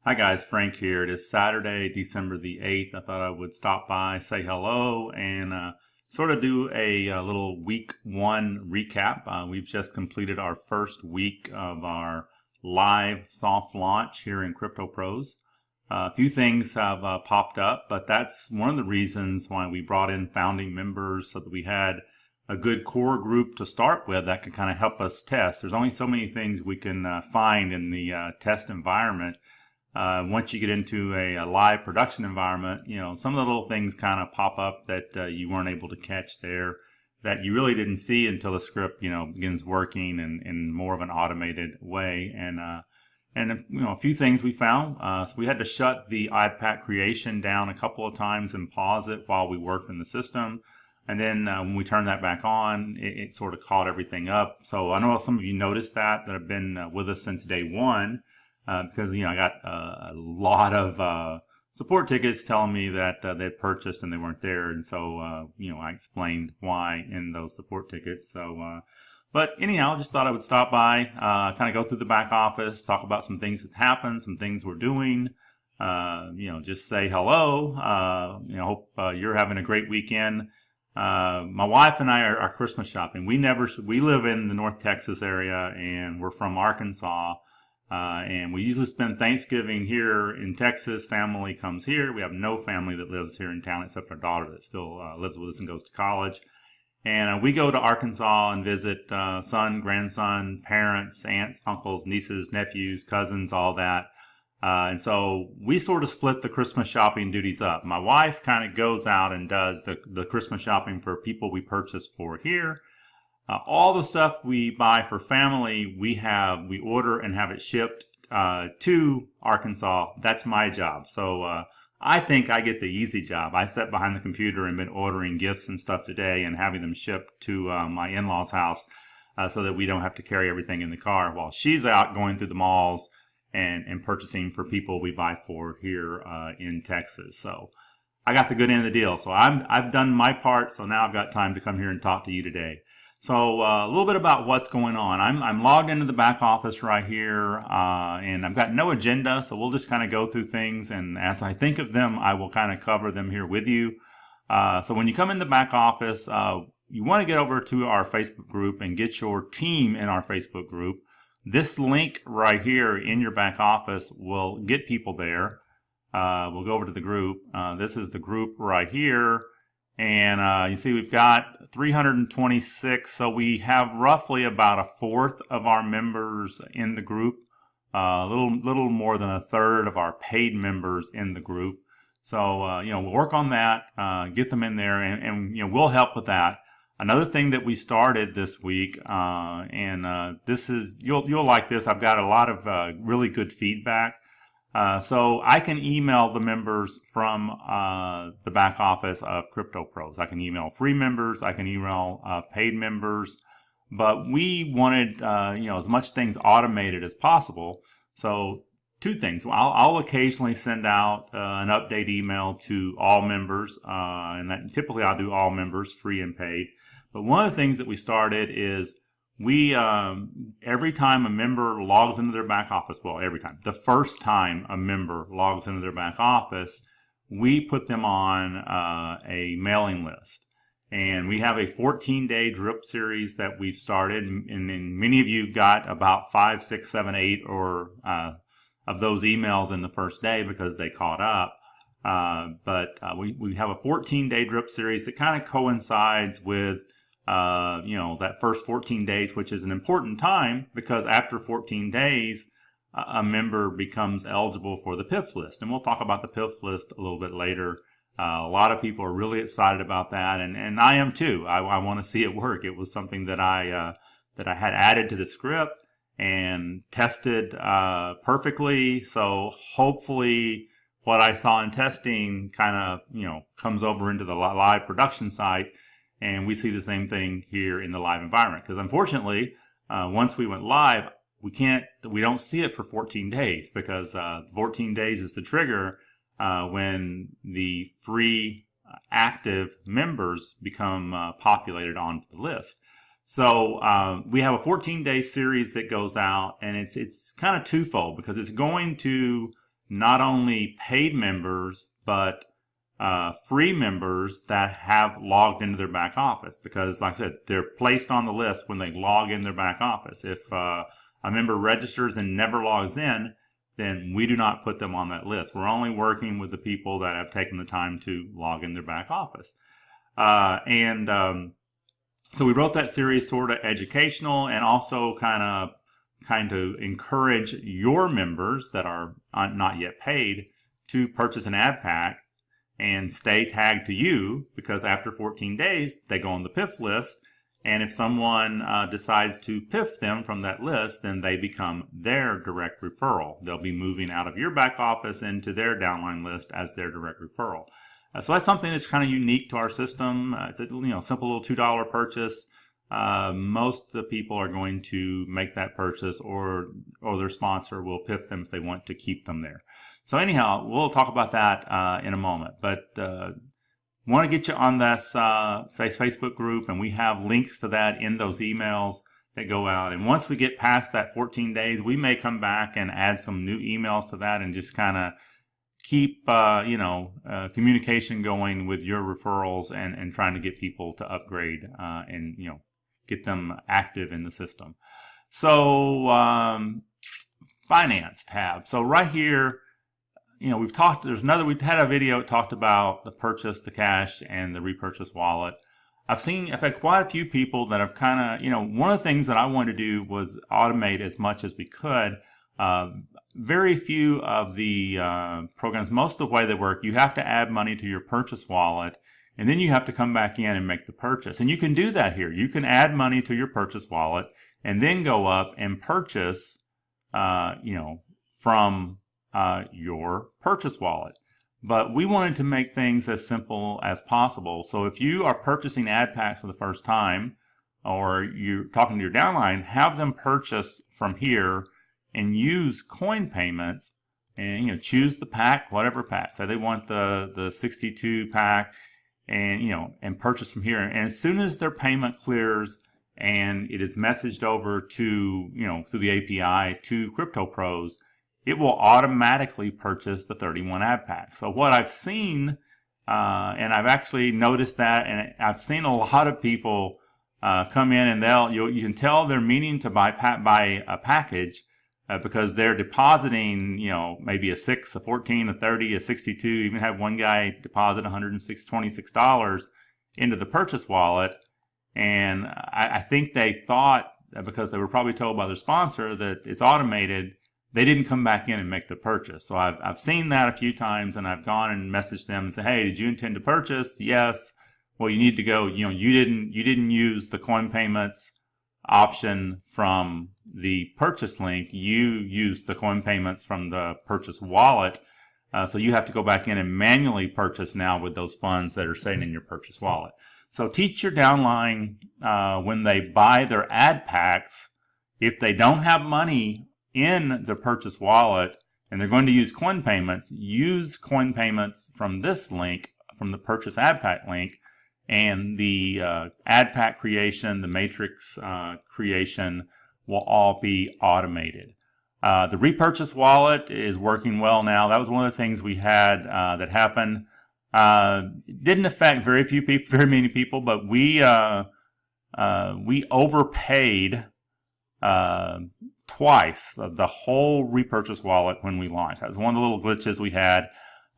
Hi guys, Frank here. It is Saturday, December the 8th. I thought I would stop by, say hello, and sort of do a little week one recap. We've just completed our first week of our live soft launch here in Crypto Pros. A few things have popped up, but that's one of the reasons why we brought in founding members so that we had a good core group to start with that could kind of help us test. There's only so many things we can find in the test environment. Once you get into a live production environment, some of the little things kind of pop up that you weren't able to catch there that you really didn't see until the script, begins working in more of an automated way. And a few things we found. So we had to shut the iPad creation down a couple of times and pause it while we worked in the system. And then when we turned that back on, it sort of caught everything up. So I know some of you noticed that have been with us since day one. Because I got a lot of support tickets telling me that they purchased and they weren't there, and so I explained why in those support tickets. But anyhow, just thought I would stop by, kind of go through the back office, talk about some things that happened, some things we're doing. Just say hello. Hope you're having a great weekend. My wife and I are Christmas shopping. We live in the North Texas area, and we're from Arkansas. And we usually spend Thanksgiving here in Texas. Family comes here. We have no family that lives here in town except our daughter that still lives with us and goes to college. And we go to Arkansas and visit son, grandson, parents, aunts, uncles, nieces, nephews, cousins, all that. And so we sort of split the Christmas shopping duties up. My wife kind of goes out and does the Christmas shopping for people we purchase for here. All the stuff we buy for family, we order and have it shipped to Arkansas. That's my job. So I think I get the easy job. I sat behind the computer and been ordering gifts and stuff today and having them shipped to my in-laws' house so that we don't have to carry everything in the car while she's out going through the malls and purchasing for people we buy for here in Texas. So I got the good end of the deal. So I've done my part. So now I've got time to come here and talk to you today. So a little bit about what's going on. I'm logged into the back office right here, and I've got no agenda, so we'll just kind of go through things, and as I think of them, I will kind of cover them here with you. So when you come in the back office, you want to get over to our Facebook group and get your team in our Facebook group. This link right here in your back office will get people there. We'll go over to the group. This is the group right here. And you see we've got 326, so we have roughly about a fourth of our members in the group, a little more than a third of our paid members in the group. So we'll work on that, get them in there, and we'll help with that. Another thing that we started this week, and this is you'll like this. I've got a lot of really good feedback. So I can email the members from the back office of Crypto Pros. I can email free members. I can email paid members. But we wanted as much things automated as possible. So two things. I'll occasionally send out an update email to all members, and that typically I'll do all members, free and paid. But one of the things that we started is we, every time a member logs into their back office, well, every time, the first time a member logs into their back office, we put them on a mailing list. And we have a 14-day drip series that we've started. And many of you got about 5, 6, 7, 8 or of those emails in the first day because they caught up. But we have a 14-day drip series that kind of coincides with that first 14 days, which is an important time because after 14 days, a member becomes eligible for the Piff list. And we'll talk about the Piff list a little bit later. A lot of people are really excited about that, and I am too. I want to see it work. It was something that I had added to the script and tested perfectly. So hopefully what I saw in testing kind of comes over into the live production site. And we see the same thing here in the live environment. Because unfortunately, once we went live, we don't see it for 14 days because 14 days is the trigger when the free active members become populated onto the list. So we have a 14-day series that goes out, and it's kind of twofold because it's going to not only paid members, but free members that have logged into their back office, because like I said, they're placed on the list when they log in their back office. If a member registers and never logs in, then we do not put them on that list. We're only working with the people that have taken the time to log in their back office. So we wrote that series sort of educational and also kind of encourage your members that are not yet paid to purchase an ad pack and stay tagged to you, because after 14 days, they go on the Piff list. And if someone decides to Piff them from that list, then they become their direct referral. They'll be moving out of your back office into their downline list as their direct referral. So that's something that's kind of unique to our system. It's a simple little $2 purchase. Most of the people are going to make that purchase, or their sponsor will Piff them if they want to keep them there. So anyhow, we'll talk about that in a moment. But want to get you on this Facebook group, and we have links to that in those emails that go out. And once we get past that 14 days, we may come back and add some new emails to that and just kind of keep communication going with your referrals and trying to get people to upgrade and get them active in the system. So finance tab. So right here, we had a video that talked about the purchase, the cash, and the repurchase wallet. I've had quite a few people that have kind of, one of the things that I wanted to do was automate as much as we could. Very few of the programs, most of the way they work, you have to add money to your purchase wallet, and then you have to come back in and make the purchase. And you can do that here. You can add money to your purchase wallet and then go up and purchase, from your purchase wallet. But we wanted to make things as simple as possible. So if you are purchasing ad packs for the first time, or you're talking to your downline, have them purchase from here and use coin payments, and choose the pack, whatever pack. Say they want the 62 pack, and purchase from here. And as soon as their payment clears and it is messaged over to through the API to Crypto Pros, it will automatically purchase the 31 ad packs. So what I've seen, and I've actually noticed that, and I've seen a lot of people come in, and you can tell they're meaning to buy a package because they're depositing, maybe a 6, a 14, a 30, a 62. Even had one guy deposit $126 into the purchase wallet, and I think they thought that because they were probably told by their sponsor that it's automated, they didn't come back in and make the purchase. So I've seen that a few times, and I've gone and messaged them and said, hey, did you intend to purchase? Yes. Well, you need to go, you didn't use the coin payments option from the purchase link. You used the coin payments from the purchase wallet. So you have to go back in and manually purchase now with those funds that are sitting in your purchase wallet. So teach your downline when they buy their ad packs, if they don't have money in the purchase wallet and they're going to use coin payments, use coin payments from this link, from the purchase ad pack link, and the ad pack creation, the matrix creation will all be automated. The repurchase wallet is working well now. That was one of the things we had that happened. It didn't affect very many people, but we overpaid twice the whole repurchase wallet when we launched. That was one of the little glitches we had.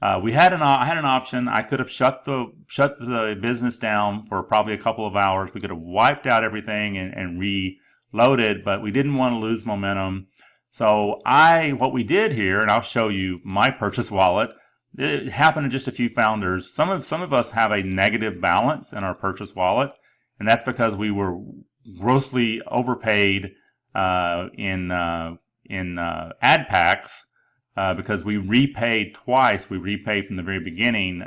I had an option. I could have shut the business down for probably a couple of hours. We could have wiped out everything and reloaded, but we didn't want to lose momentum. So what we did here, and I'll show you my purchase wallet. It happened to just a few founders. Some of us have a negative balance in our purchase wallet, and that's because we were grossly overpaid in ad packs because we repaid twice. We repaid from the very beginning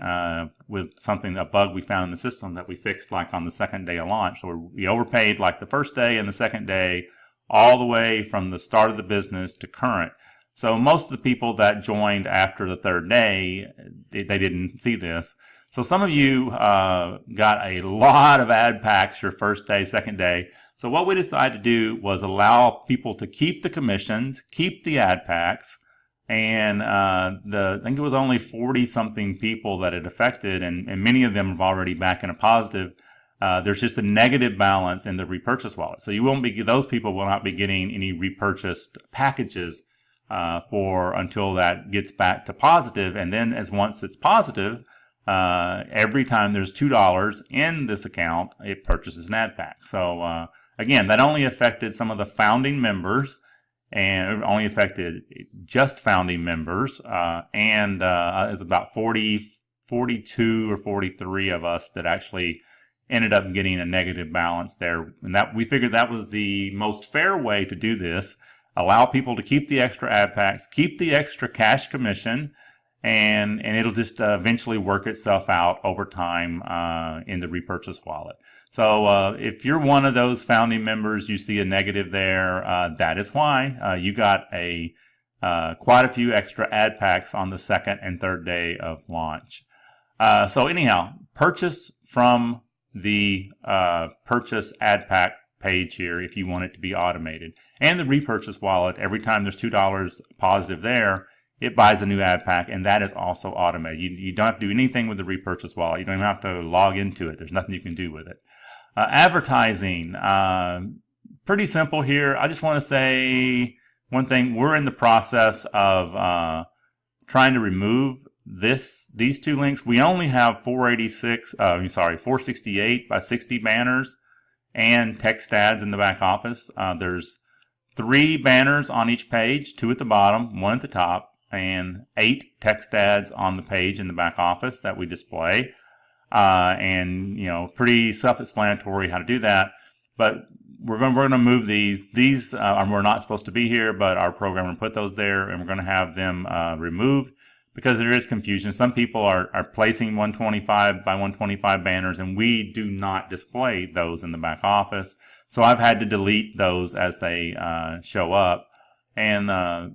with a bug we found in the system that we fixed like on the second day of launch. So we overpaid like the first day and the second day, all the way from the start of the business to current. So most of the people that joined after the third day, they didn't see this. So some of you got a lot of ad packs your first day, second day. So what we decided to do was allow people to keep the commissions, keep the ad packs, and I think it was only 40 something people that it affected, and many of them are already back in a positive. There's just a negative balance in the repurchase wallet, so those people will not be getting any repurchased packages for until that gets back to positive. And then once it's positive, every time there's $2 in this account, it purchases an ad pack. So again, that only affected some of the founding members, and it only affected just founding members, and it's about 42 or 43 of us that actually ended up getting a negative balance there. And that we figured that was the most fair way to do this. Allow people to keep the extra ad packs, keep the extra cash commission, and it'll just eventually work itself out over time in the repurchase wallet. So if you're one of those founding members, you see a negative there, that is why you got quite a few extra ad packs on the second and third day of launch. So anyhow, purchase from the purchase ad pack page here if you want it to be automated. And the repurchase wallet, every time there's $2 positive there, it buys a new ad pack, and that is also automated. You don't have to do anything with the repurchase wallet. You don't even have to log into it. There's nothing you can do with it. Advertising, pretty simple here. I just want to say one thing. We're in the process of trying to remove these two links. We only have 468 by 60 banners and text ads in the back office. There's 3 banners on each page, 2 at the bottom, 1 at the top, and 8 text ads on the page in the back office that we display. And pretty self-explanatory how to do that. But we're going to move these. These were not supposed to be here, but our programmer put those there, and we're going to have them removed because there is confusion. Some people are placing 125 by 125 banners, and we do not display those in the back office. So I've had to delete those as they show up. And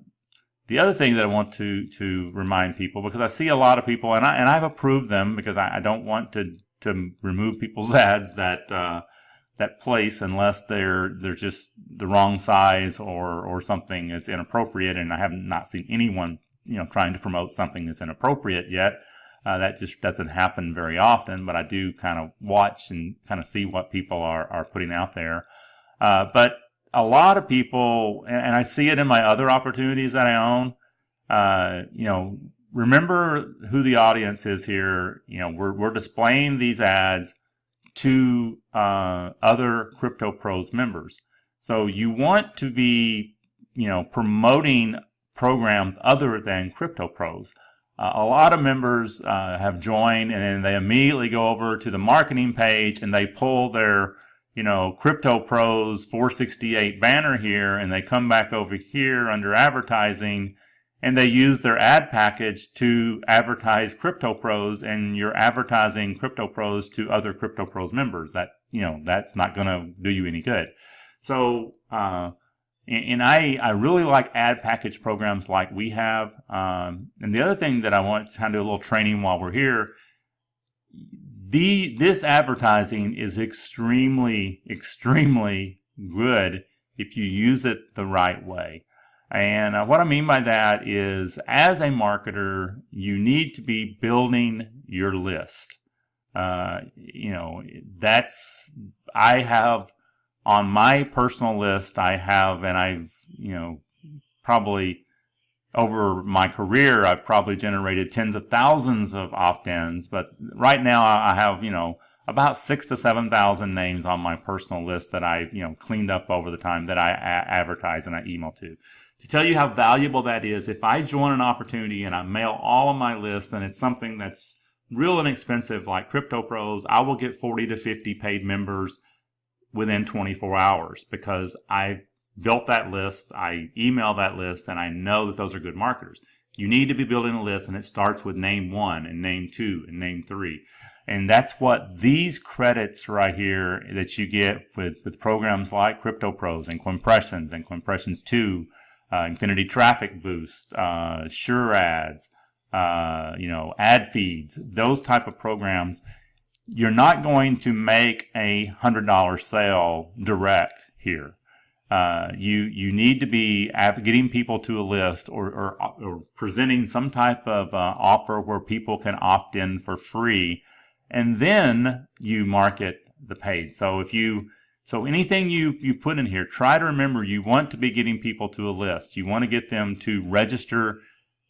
the other thing that I want to remind people, because I see a lot of people, and I've approved them because I don't want to remove people's ads that place unless they're just the wrong size or something is inappropriate, and I have not seen anyone trying to promote something that's inappropriate yet. That just doesn't happen very often, but I do kind of watch and kind of see what people are putting out there. But a lot of people, and I see it in my other opportunities that I own, remember who the audience is here. We're displaying these ads to other Crypto Pros members. So you want to be, promoting programs other than Crypto Pros. A lot of members have joined, and then they immediately go over to the marketing page and they pull their Crypto Pros 468 banner here, and they come back over here under advertising, and they use their ad package to advertise Crypto Pros, and you're advertising Crypto Pros to other Crypto Pros members. That, that's not going to do you any good. So, and I really like ad package programs like we have. And the other thing that I want to kind of do a little training while we're here, this advertising is extremely, extremely good if you use it the right way. And what I mean by that is, as a marketer, you need to be building your list. I have on my personal list, and I've, probably over my career, I've probably generated tens of thousands of opt-ins, but right now I have, about 6,000 to 7,000 names on my personal list that I've, cleaned up over the time that I advertise and I email to. To tell you how valuable that is, if I join an opportunity and I mail all of my list, and it's something that's real inexpensive like Crypto Pros, I will get 40 to 50 paid members within 24 hours because I built that list, I email that list, and I know that those are good marketers. You need to be building a list, and it starts with name 1 and name 2 and name 3. And that's what these credits right here that you get with programs like Crypto Pros and Quimpressions 2, Infinity Traffic Boost, Sure Ads, ad feeds, those type of programs. You're not going to make a $100 sale direct here. You need to be getting people to a list or presenting some type of offer where people can opt in for free, and then you market the paid. So anything you put in here, try to remember you want to be getting people to a list. You want to get them to register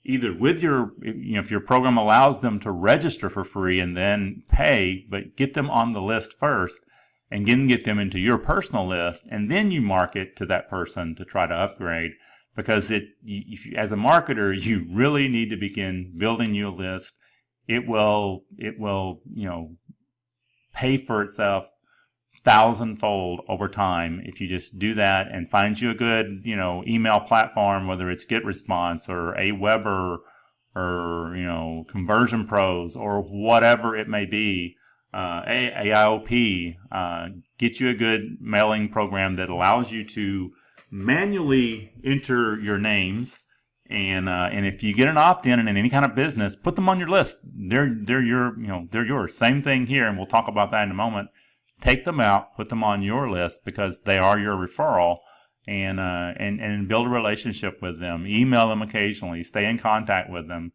either with your, if your program allows them to register for free and then pay, but get them on the list first and then get them into your personal list, and then you market to that person to try to upgrade. Because as a marketer, you really need to begin building you a list. It will pay for itself thousandfold over time if you just do that and find you a good email platform, whether it's GetResponse or Aweber or Conversion Pros or whatever it may be. AIOP, get you a good mailing program that allows you to manually enter your names, and if you get an opt-in in any kind of business, put them on your list. They're yours. Same thing here, and we'll talk about that in a moment. Take them out, put them on your list because they are your referral, and build a relationship with them. Email them occasionally. Stay in contact with them.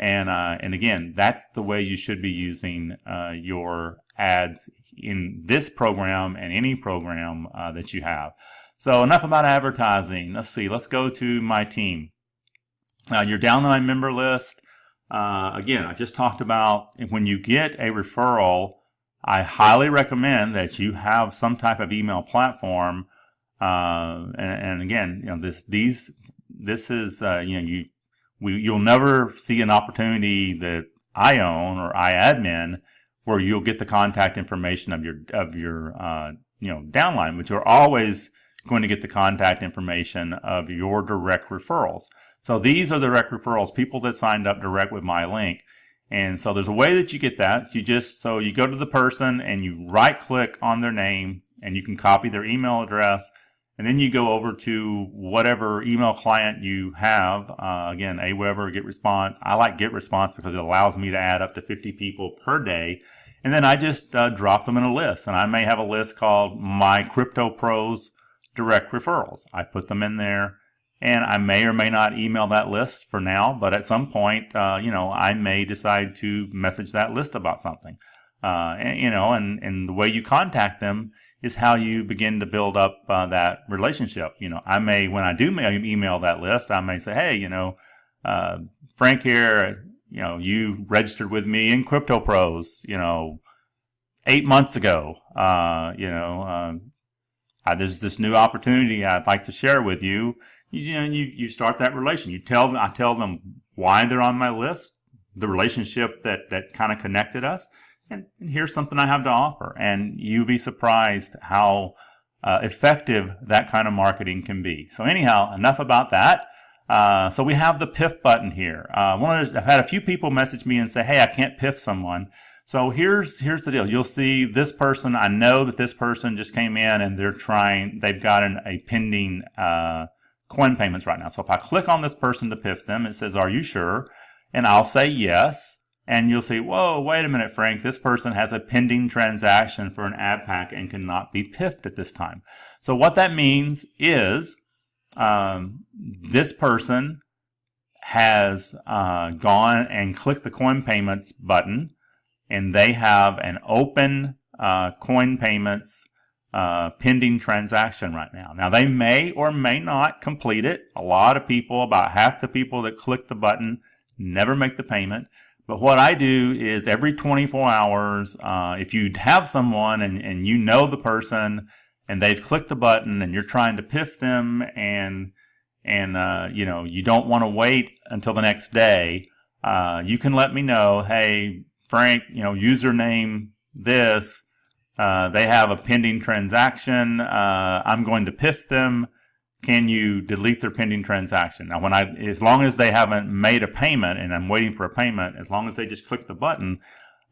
And again, that's the way you should be using your ads in this program and any program that you have. So enough about advertising. Let's see. Let's go to my team. You're down on my member list. Again, I just talked about when you get a referral, I highly recommend that you have some type of email platform. And again, this is you'll never see an opportunity that I own or I admin where you'll get the contact information of your downline, but you're always going to get the contact information of your direct referrals. So these are the direct referrals, people that signed up direct with my link. And so there's a way that you get that. You go to the person and you right click on their name and you can copy their email address. And then you go over to whatever email client you have. Again, Aweber, GetResponse. I like GetResponse because it allows me to add up to 50 people per day. And then I just drop them in a list. And I may have a list called My Crypto Pros Direct Referrals. I put them in there. And I may or may not email that list for now. But at some point, I may decide to message that list about something. And the way you contact them is how you begin to build up that relationship. I may, when I do email that list, I may say, hey, Frank here, you registered with me in Crypto Pros, 8 months ago. There's this new opportunity I'd like to share with you. You start that relation. I tell them why they're on my list, the relationship that kind of connected us. And here's something I have to offer. And you'll be surprised how effective that kind of marketing can be. So anyhow, enough about that. So we have the Piff button here. I've had a few people message me and say, hey, I can't Piff someone. So here's the deal. You'll see this person. I know that this person just came in and they've got a pending coin payments right now. So if I click on this person to Piff them, it says, are you sure? And I'll say yes. And you'll say, whoa, wait a minute, Frank, this person has a pending transaction for an ad pack and cannot be piffed at this time. So what that means is this person has gone and clicked the coin payments button, and they have an open coin payments pending transaction right now. Now, they may or may not complete it. A lot of people, about half the people that click the button, never make the payment. But what I do is every 24 hours, if you have someone and you know the person and they've clicked the button and you're trying to Piff them and you don't want to wait until the next day, you can let me know, hey, Frank, username this, they have a pending transaction, I'm going to Piff them. Can you delete their pending transaction? Now, as long as they haven't made a payment and I'm waiting for a payment, as long as they just click the button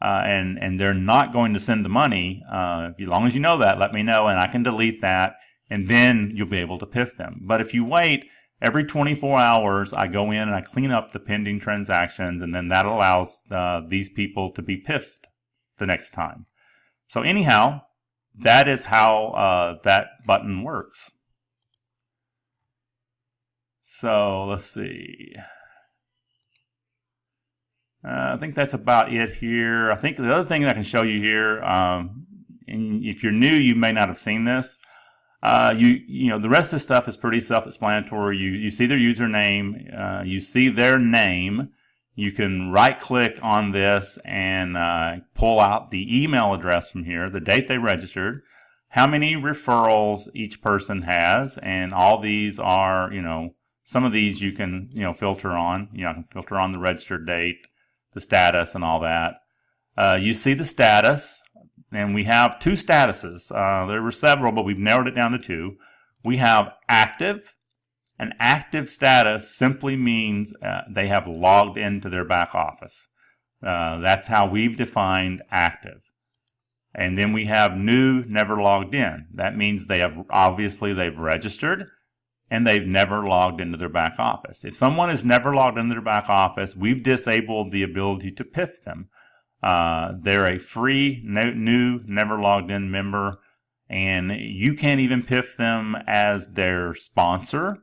and they're not going to send the money, as long as you know that, let me know and I can delete that, and then you'll be able to Piff them. But if you wait, every 24 hours, I go in and I clean up the pending transactions, and then that allows these people to be Piffed the next time. So anyhow, that is how that button works. So let's see. I think that's about it here. I think the other thing that I can show you here, and if you're new, you may not have seen this. You know, the rest of the stuff is pretty self-explanatory. You see their username, you see their name. You can right-click on this and pull out the email address from here, the date they registered, how many referrals each person has, and all these are, you know, some of these you can, you know, filter on. You know, I can filter on the registered date, the status, and all that. You see the status, and we have two statuses. There were several, but we've narrowed it down to two. We have active. An active status simply means they have logged into their back office. That's how we've defined active. And then we have new, never logged in. That means they have, obviously they've registered and they've never logged into their back office. If someone has never logged into their back office, we've disabled the ability to Piff them. They're a free, new, never logged in member, and you can't even Piff them as their sponsor.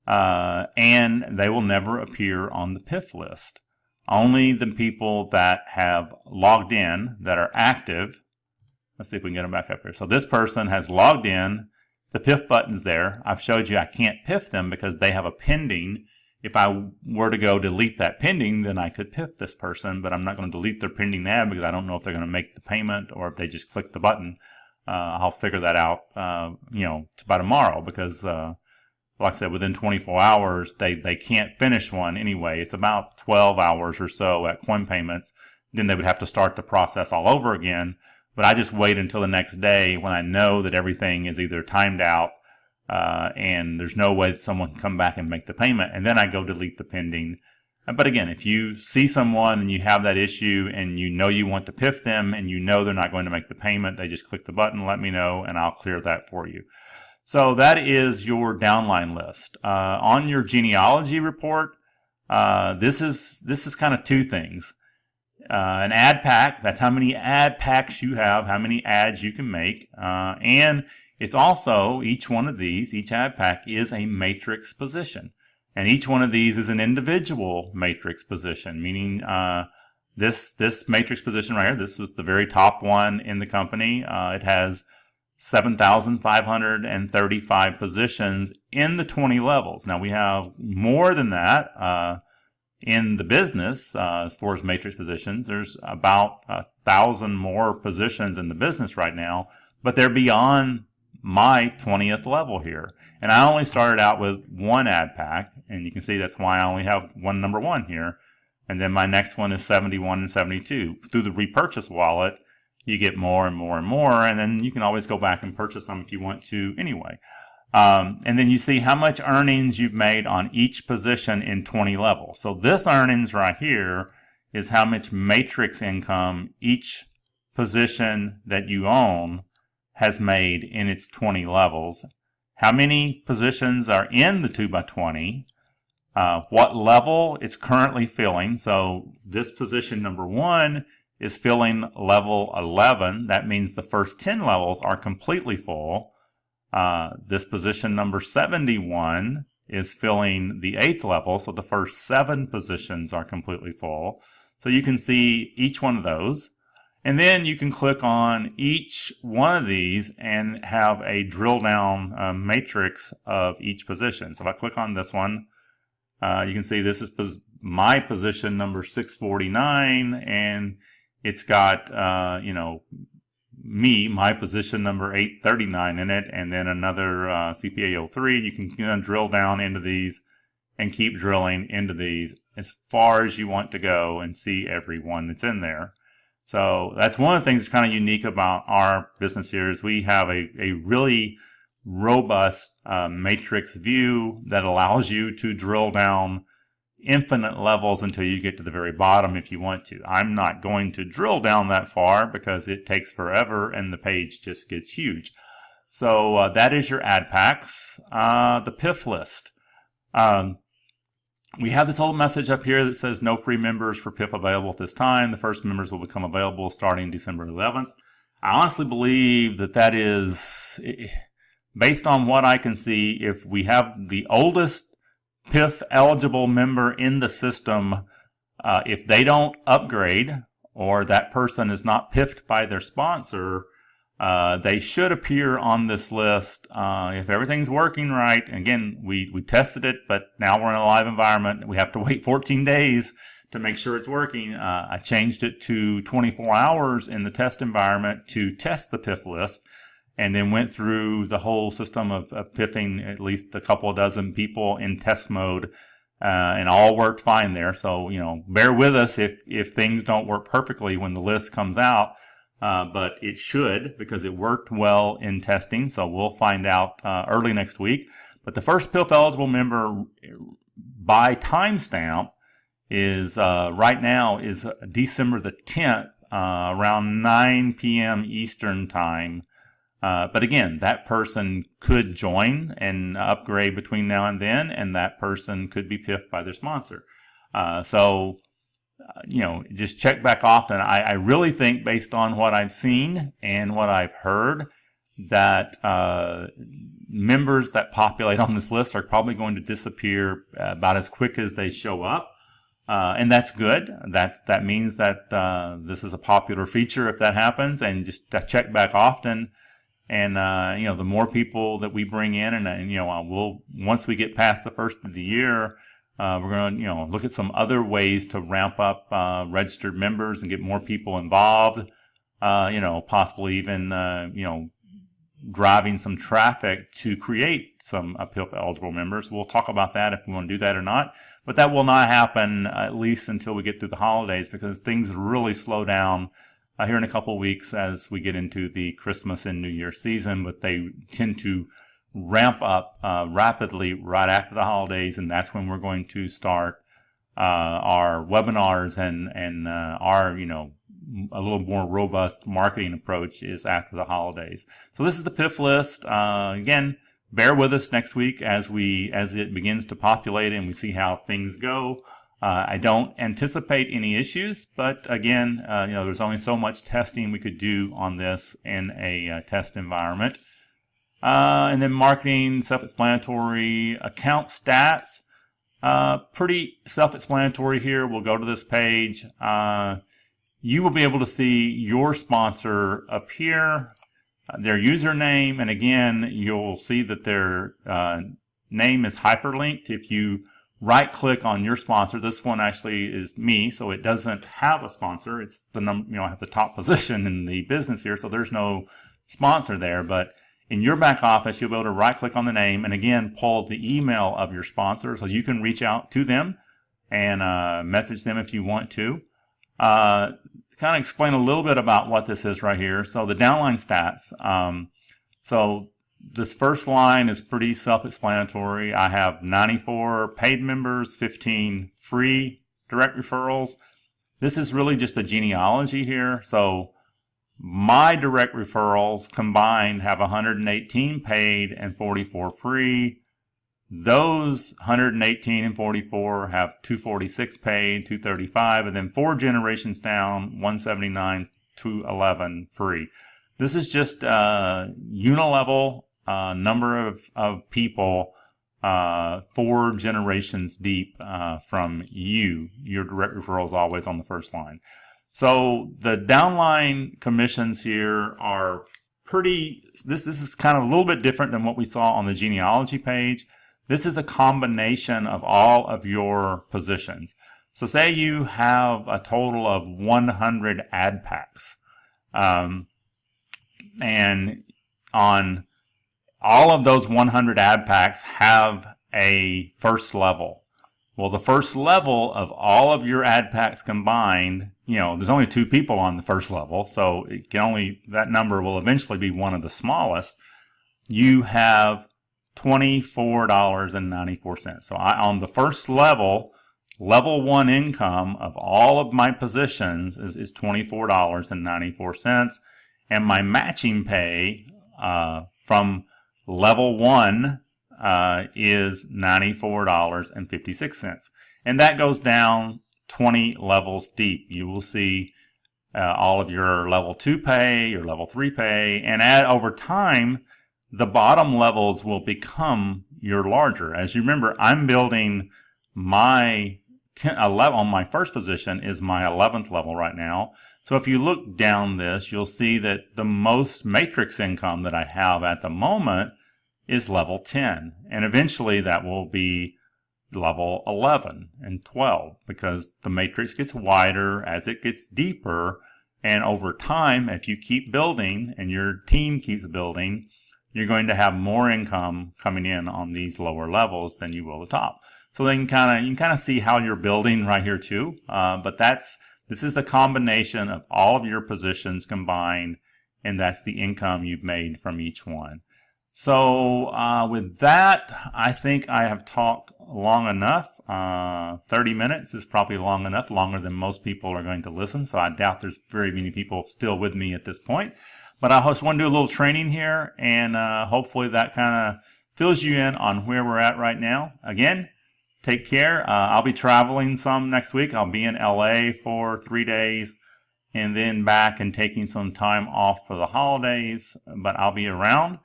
And they will never appear on the Piff list. Only the people that have logged in, that are active. Let's see if we can get them back up here. So this person has logged in. The Piff button's there. I've showed you I can't Piff them because they have a pending. If I were to go delete that pending, then I could Piff this person, but I'm not going to delete their pending ad because I don't know if they're going to make the payment or if they just click the button. I'll figure that out, you know, by tomorrow because, like I said, within 24 hours, they can't finish one anyway. It's about 12 hours or so at coin payments. Then they would have to start the process all over again. But I just wait until the next day when I know that everything is either timed out and there's no way that someone can come back and make the payment. And then I go delete the pending. But again, if you see someone and you have that issue and you know you want to Piff them and you know they're not going to make the payment, they just click the button, let me know, and I'll clear that for you. So that is your downline list. On your genealogy report, this is kind of two things. An ad pack, that's how many ad packs you have, how many ads you can make. And it's also, each one of these, each ad pack is a matrix position. And each one of these is an individual matrix position, meaning this matrix position right here, this was the very top one in the company. It has 7,535 positions in the 20 levels. Now we have more than that in the business as far as matrix positions. There's about 1,000 more positions in the business right now, but they're beyond my 20th level here. And I only started out with one ad pack, and you can see that's why I only have one number one here. And then my next one is 71 and 72. Through the repurchase wallet, you get more and more and more, and then you can always go back and purchase them if you want to anyway. And then you see how much earnings you've made on each position in 20 levels. So this earnings right here is how much matrix income each position that you own has made in its 20 levels. How many positions are in the 2x20? What level it's currently filling. So this position number one is filling level 11. That means the first 10 levels are completely full. This position number 71 is filling the 8th level, so the first 7 positions are completely full. So you can see each one of those. And then you can click on each one of these and have a drill down matrix of each position. So if I click on this one, you can see this is my position number 649, and it's got, you know, my position number 839 in it, and then another CPA 03. You can drill down into these and keep drilling into these as far as you want to go and see every one that's in there. So that's one of the things that's kind of unique about our business here is we have a really robust matrix view that allows you to drill down infinite levels until you get to the very bottom if you want to. I'm not going to drill down that far because it takes forever and the page just gets huge. So that is your ad packs. The Piff list. We have this little message up here that says no free members for Piff available at this time. The first members will become available starting December 11th. I honestly believe that that is, based on what I can see, if we have the oldest PIF eligible member in the system, if they don't upgrade or that person is not PIF'd by their sponsor, they should appear on this list if everything's working right. Again, we tested it, but now we're in a live environment. We have to wait 14 days to make sure it's working. I changed it to 24 hours in the test environment to test the PIF list, and then went through the whole system of PIFing at least a couple of dozen people in test mode, and all worked fine there. So, bear with us if things don't work perfectly when the list comes out. But it should, because it worked well in testing. So we'll find out early next week. But the first PIF eligible member by timestamp is right now is December the 10th, around 9 p.m. Eastern time. But again, that person could join and upgrade between now and then, and that person could be PIF'd by their sponsor. Just check back often. I really think, based on what I've seen and what I've heard, that members that populate on this list are probably going to disappear about as quick as they show up. And that's good. That means that this is a popular feature if that happens, and just check back often. And, the more people that we bring in, and we'll, once we get past the first of the year, we're going to, look at some other ways to ramp up registered members and get more people involved. Possibly even, driving some traffic to create some PIF eligible members. We'll talk about that if we want to do that or not. But that will not happen at least until we get through the holidays, because things really slow down here in a couple of weeks as we get into the Christmas and New Year season. But they tend to ramp up rapidly right after the holidays, and that's when we're going to start our webinars and our a little more robust marketing approach is after the holidays. So this is the PIF list. Again, bear with us next week as it begins to populate and we see how things go. I don't anticipate any issues, but again, there's only so much testing we could do on this in a test environment. And then marketing, self-explanatory. Account stats, pretty self-explanatory here. We'll go to this page. You will be able to see your sponsor appear, their username, and again, you'll see that their name is hyperlinked. If you right-click on your sponsor, this one actually is me, so it doesn't have a sponsor. It's the number, I have the top position in the business here, so there's no sponsor there. But in your back office, you'll be able to right-click on the name and again pull the email of your sponsor, so you can reach out to them and message them if you want to. Kind of explain a little bit about what this is right here. So the downline stats. So this first line is pretty self-explanatory. I have 94 paid members, 15 free direct referrals. This is really just a genealogy here. So my direct referrals combined have 118 paid and 44 free. Those 118 and 44 have 246 paid, 235, and then 4 generations down, 179, 211 free. This is just unilevel number of people 4 generations deep from you. Your direct referral is always on the first line. So the downline commissions here are pretty, this is kind of a little bit different than what we saw on the genealogy page. This is a combination of all of your positions. So say you have a total of 100 ad packs. And on all of those 100 ad packs have a first level. Well, the first level of all of your ad packs combined, there's only 2 people on the first level, so it can only, that number will eventually be one of the smallest. You have $24.94. So on the first level, level 1 income of all of my positions is $24.94. And my matching pay from level 1 is $94.56. And that goes down 20 levels deep. You will see all of your level 2 pay, your level 3 pay, and over time, the bottom levels will become you're larger. As you remember, I'm building my 11 on my first position is my 11th level right now. So if you look down this, you'll see that the most matrix income that I have at the moment is level 10. And eventually that will be level 11 and 12 because the matrix gets wider as it gets deeper. And over time, if you keep building and your team keeps building, you're going to have more income coming in on these lower levels than you will the top. So then you can kind of see how you're building right here too. But this is a combination of all of your positions combined, and that's the income you've made from each one. So with that, I think I have talked long enough. 30 minutes is probably long enough, longer than most people are going to listen. So I doubt there's very many people still with me at this point. But I just want to do a little training here, and hopefully that kind of fills you in on where we're at right now. Again, take care. I'll be traveling some next week. I'll be in LA for 3 days and then back and taking some time off for the holidays. But I'll be around,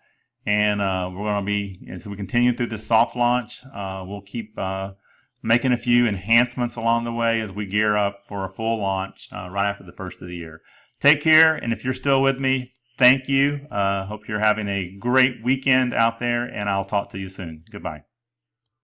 and we're going to be, as we continue through this soft launch, we'll keep making a few enhancements along the way as we gear up for a full launch right after the first of the year. Take care, and if you're still with me, thank you. Hope you're having a great weekend out there, and I'll talk to you soon. Goodbye.